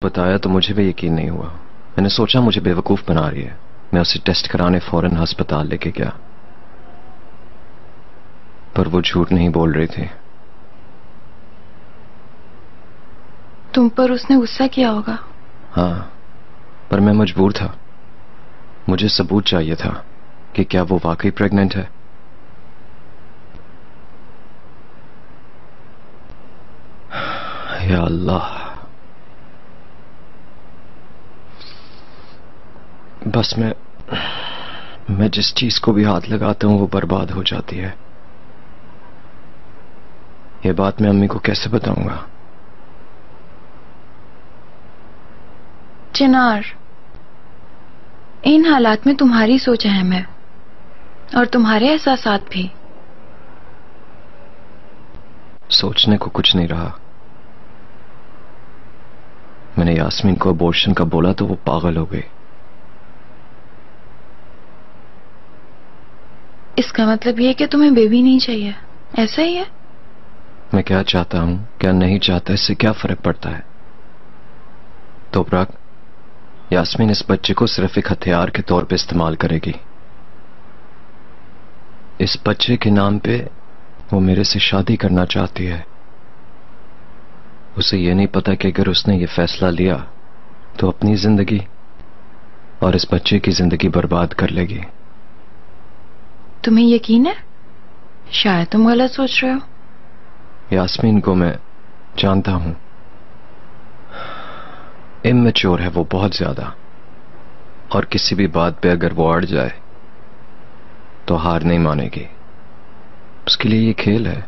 बताया तो मुझे भी यकीन नहीं हुआ। मैंने सोचा मुझे बेवकूफ बना रही है। मैं उसे टेस्ट कराने फौरन अस्पताल लेके गया, पर वो झूठ नहीं बोल रही थी। तुम पर उसने गुस्सा किया होगा। हाँ, पर मैं मजबूर था। मुझे सबूत चाहिए था कि क्या वो वाकई प्रेग्नेंट है। या अल्लाह, बस मैं जिस चीज को भी हाथ लगाता हूं वो बर्बाद हो जाती है। ये बात मैं अम्मी को कैसे बताऊंगा? चिनार, इन हालात में तुम्हारी सोच अहम है और तुम्हारे एहसासात भी। सोचने को कुछ नहीं रहा। मैंने यास्मीन को अबॉर्शन का बोला तो वो पागल हो गई। इसका मतलब ये कि तुम्हें बेबी नहीं चाहिए, ऐसा ही है? मैं क्या चाहता हूं क्या नहीं चाहता इससे क्या फर्क पड़ता है? तोबरक, यास्मीन इस बच्चे को सिर्फ एक हथियार के तौर पे इस्तेमाल करेगी। इस बच्चे के नाम पे वो मेरे से शादी करना चाहती है। उसे ये नहीं पता कि अगर उसने ये फैसला लिया तो अपनी जिंदगी और इस बच्चे की जिंदगी बर्बाद कर लेगी। तुम्हें यकीन है? शायद तुम गलत सोच रहे हो। यास्मीन को मैं जानता हूं। इमैच्योर है वो बहुत ज्यादा, और किसी भी बात पे अगर वो अड़ जाए तो हार नहीं मानेगी। उसके लिए ये खेल है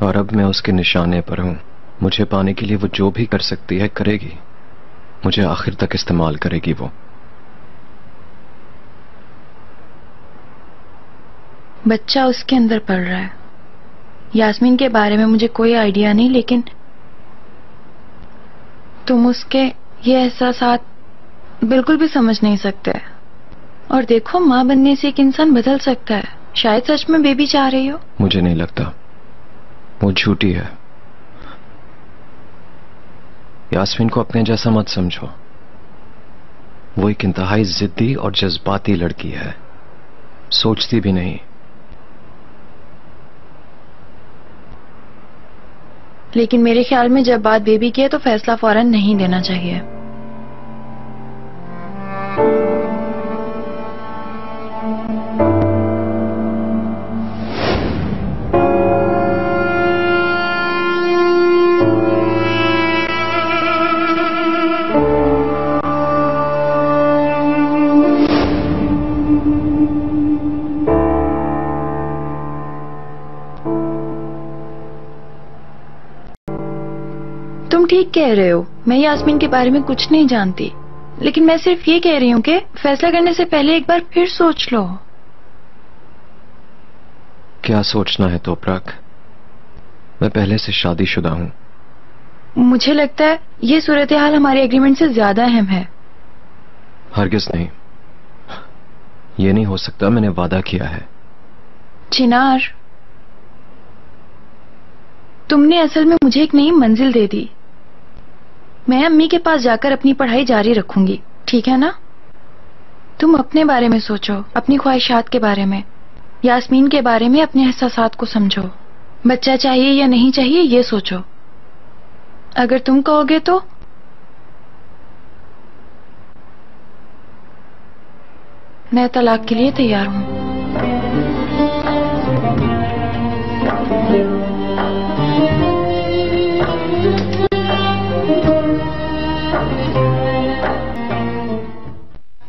और अब मैं उसके निशाने पर हूं। मुझे पाने के लिए वो जो भी कर सकती है करेगी। मुझे आखिर तक इस्तेमाल करेगी वो। बच्चा उसके अंदर पल रहा है। यास्मीन के बारे में मुझे कोई आइडिया नहीं, लेकिन तुम उसके ये एहसासात बिल्कुल भी समझ नहीं सकते। और देखो, मां बनने से एक इंसान बदल सकता है। शायद सच में बेबी चाह रही हो। मुझे नहीं लगता। वो झूठी है। यास्मीन को अपने जैसा मत समझो। वो एक इंतहाई जिद्दी और जज्बाती लड़की है, सोचती भी नहीं। लेकिन मेरे ख्याल में जब बात बेबी की है तो फैसला फौरन नहीं देना चाहिए। तुम ठीक कह रहे हो, मैं यास्मीन के बारे में कुछ नहीं जानती, लेकिन मैं सिर्फ ये कह रही हूँ कि फैसला करने से पहले एक बार फिर सोच लो। क्या सोचना है तोबरक? मैं पहले से शादीशुदा हूं। मुझे लगता है ये सूरत हाल हमारे एग्रीमेंट से ज्यादा अहम है। हरगिज नहीं, ये नहीं हो सकता। मैंने वादा किया है। चिनार, तुमने असल में मुझे एक नई मंजिल दे दी। मैं अम्मी के पास जाकर अपनी पढ़ाई जारी रखूंगी, ठीक है ना? तुम अपने बारे में सोचो, अपनी ख्वाहिशात के बारे में, यास्मीन के बारे में, अपने एहसासात को समझो। बच्चा चाहिए या नहीं चाहिए ये सोचो। अगर तुम कहोगे तो मैं तलाक के लिए तैयार हूं।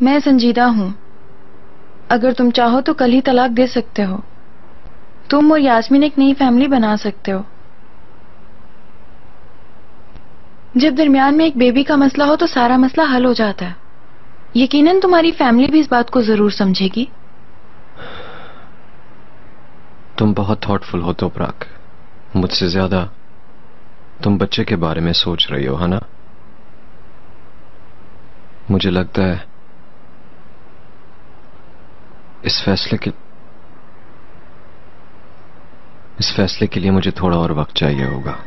मैं संजीदा हूं। अगर तुम चाहो तो कल ही तलाक दे सकते हो। तुम और यास्मीन एक नई फैमिली बना सकते हो। जब दरमियान में एक बेबी का मसला हो तो सारा मसला हल हो जाता है। यकीनन तुम्हारी फैमिली भी इस बात को जरूर समझेगी। तुम बहुत थॉटफुल हो तोबरक। मुझसे ज्यादा तुम बच्चे के बारे में सोच रही हो, है ना? मुझे लगता है इस फैसले के लिए मुझे थोड़ा और वक्त चाहिए होगा।